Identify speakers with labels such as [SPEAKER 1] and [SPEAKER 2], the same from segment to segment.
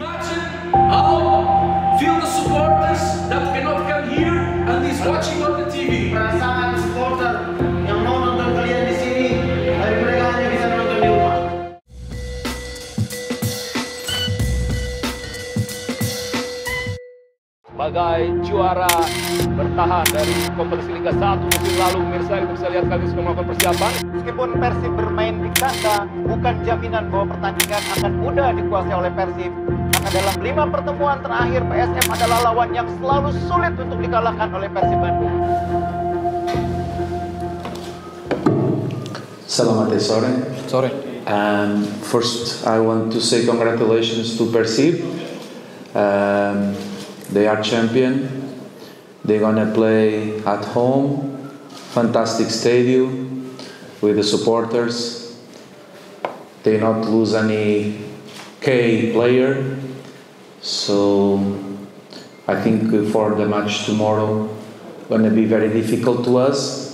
[SPEAKER 1] Imagine how feel the supporters that cannot come here and is watching on the TV.
[SPEAKER 2] Perasaan supporter yang mau nonton kalian di sini, tapi mereka hanya bisa nonton di rumah.
[SPEAKER 3] Sebagai juara bertahan dari kompetisi Liga 1 musim lalu, pemirsa kita bisa lihat kali sudah melakukan persiapan.
[SPEAKER 4] Meskipun Persib bermain di kandang, bukan jaminan bahwa pertandingan akan mudah dikuasai oleh Persib. Karena dalam 5 pertemuan terakhir, PSM adalah lawan yang selalu sulit untuk dikalahkan oleh Persib Bandung.
[SPEAKER 5] Selamat sore. First, I want to say congratulations to Persib. They are champion. They're gonna play at home, fantastic stadium with the supporters. They not lose any key player, so I think for the match tomorrow, gonna be very difficult to us.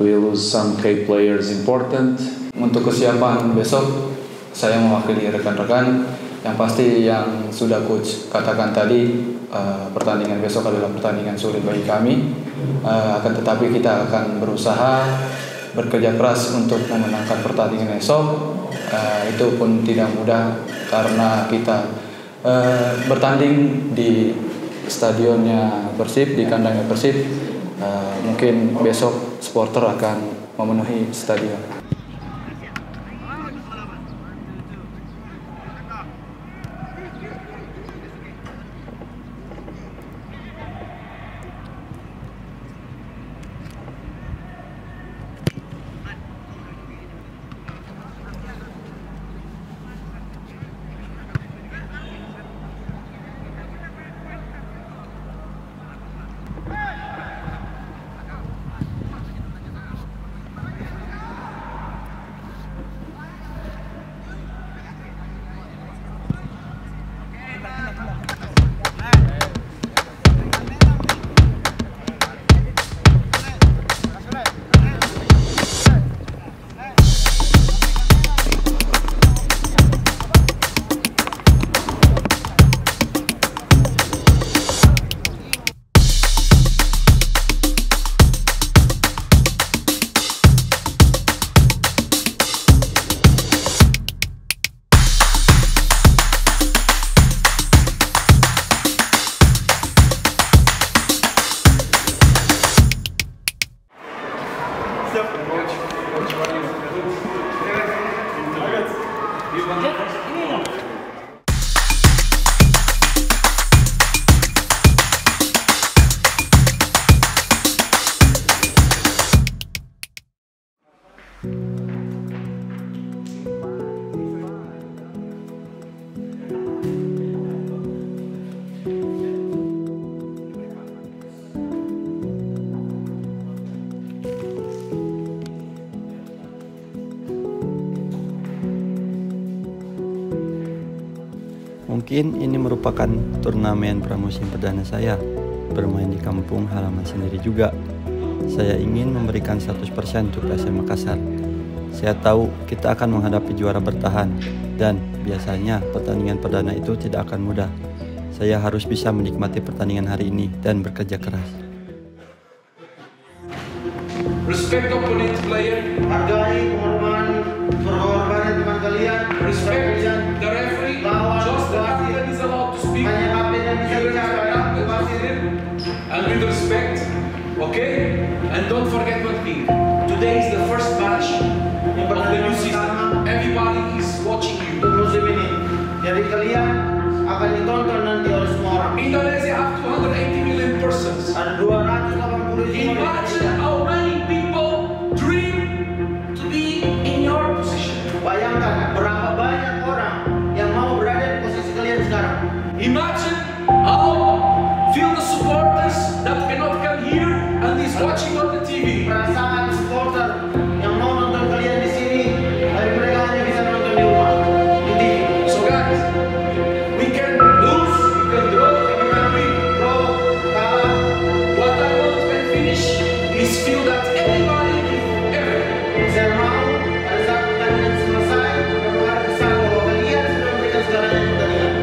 [SPEAKER 5] We lose some key players important.
[SPEAKER 6] Untuk kesiapan besok, saya mewakili rekan-rekan. Yang pasti yang sudah coach katakan tadi, pertandingan besok adalah pertandingan sulit bagi kami. Akan tetapi kita akan berusaha bekerja keras untuk memenangkan pertandingan esok. Itu pun tidak mudah karena kita bertanding di stadionnya Persib, di kandangnya Persib. Mungkin besok supporter akan memenuhi stadion.
[SPEAKER 7] Mungkin ini merupakan turnamen pramusim perdana saya, bermain di kampung halaman sendiri juga. Saya ingin memberikan 100% untuk PSM Makassar. Saya tahu kita akan menghadapi juara bertahan, dan biasanya pertandingan perdana itu tidak akan mudah. Saya harus bisa menikmati pertandingan hari ini dan bekerja keras.
[SPEAKER 1] Respect opponent player.
[SPEAKER 2] Hargai pengorbanan teman kalian.
[SPEAKER 1] Respect the referee. Just the captain is allowed to speak.
[SPEAKER 2] Hanya kapten yang bisa bicara.
[SPEAKER 1] And with respect, okay? And don't forget one thing. Today is the first match of the new season. Everybody is watching you.
[SPEAKER 2] Musim ini, jadi kalian akan ditonton nanti oleh semua orang.
[SPEAKER 1] Indonesia have 280 million persons.
[SPEAKER 2] Ada 280 juta.
[SPEAKER 1] Imagine how many people dream to be in your position.
[SPEAKER 2] Bayangkan berapa banyak orang yang mau berada di posisi kalian sekarang.
[SPEAKER 1] Imagine how feel the supporters that cannot come here and is watching on the TV.
[SPEAKER 2] Perasaan supporter yang mau nonton kalian di sini, tapi mereka hanya bisa nonton di rumah, di TV.
[SPEAKER 1] So guys, we can lose, we can draw, we can win.
[SPEAKER 2] Bro, kalah.
[SPEAKER 1] What I want to finish is feel that everybody give everything.
[SPEAKER 2] Saya mau pada saat pertandingan selesai, berharap besar bahwa kalian sudah memberikan segalanya di pertandingan.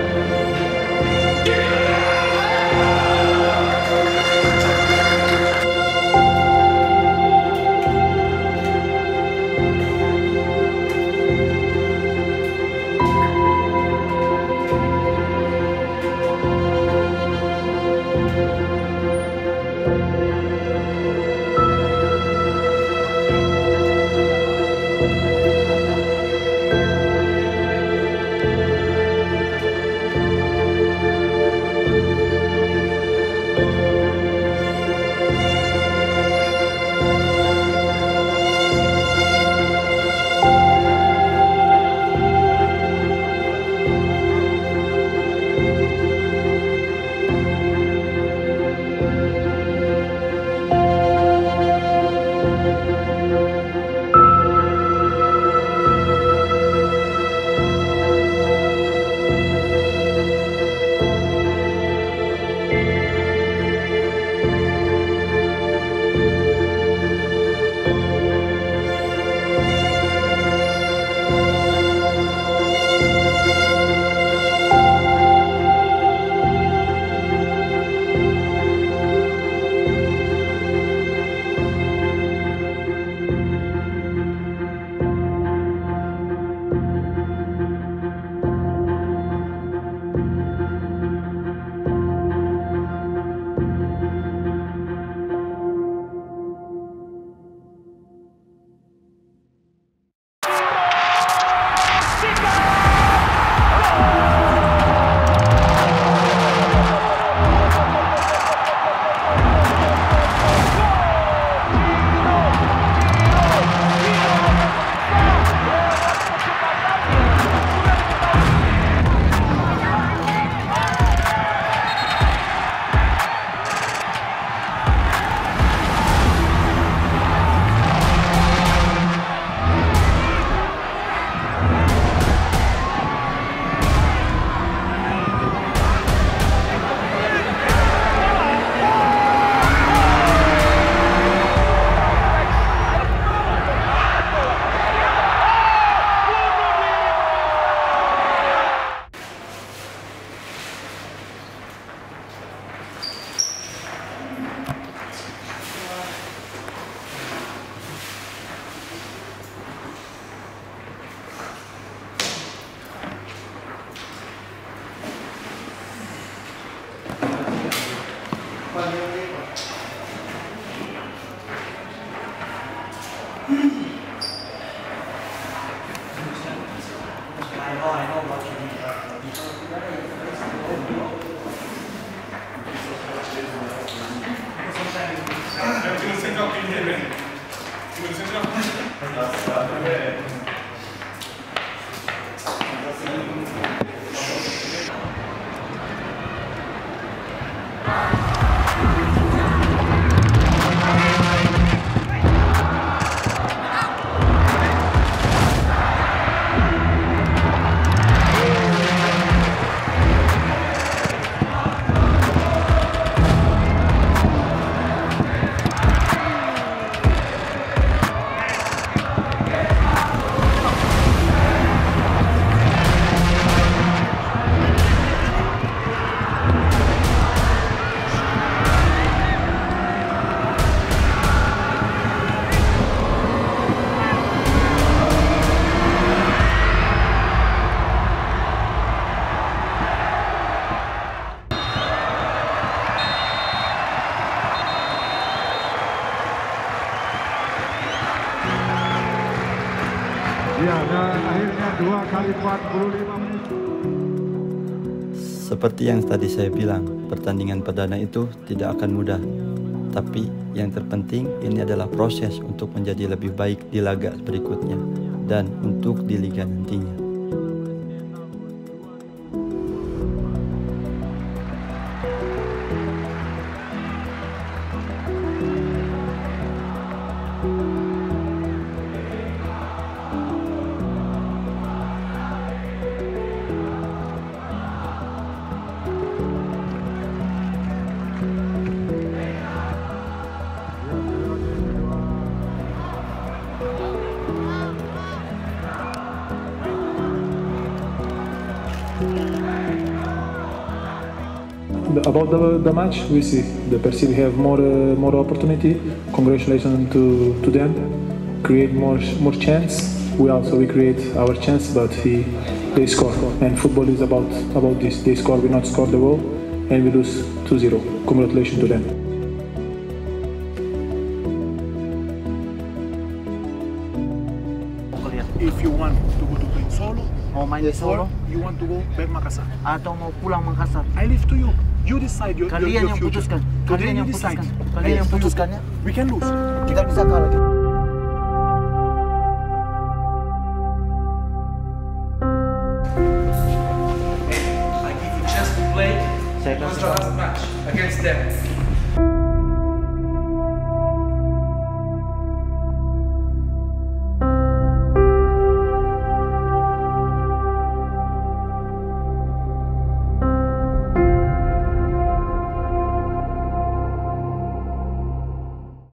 [SPEAKER 8] Ya, dan akhirnya 2 kali 45 menit.
[SPEAKER 7] Seperti yang tadi saya bilang, pertandingan perdana itu tidak akan mudah. Tapi yang terpenting ini adalah proses untuk menjadi lebih baik di laga berikutnya dan untuk di liga nantinya.
[SPEAKER 9] About the match, we see the Percy have more opportunity. Congratulations to them. Create more chance. We create our chance, but they score. And football is about this. They score, we not score the goal, and we lose 2-0. Congratulations to them.
[SPEAKER 10] If you want to go to play solo,
[SPEAKER 2] Mau main solo,
[SPEAKER 10] you want to go back Makassar.
[SPEAKER 2] atau mau pulang Makassar.
[SPEAKER 10] I leave to you. You decide your
[SPEAKER 2] Kalian yang
[SPEAKER 10] future.
[SPEAKER 2] putuskan.
[SPEAKER 10] Today
[SPEAKER 2] Kalian yang
[SPEAKER 10] you decide.
[SPEAKER 2] putuskan. Kalian yang putuskannya.
[SPEAKER 10] We can lose.
[SPEAKER 2] Kita bisa kalah.
[SPEAKER 1] I give you chance to play
[SPEAKER 2] Saya
[SPEAKER 1] what's
[SPEAKER 2] kasih
[SPEAKER 1] the last match against them.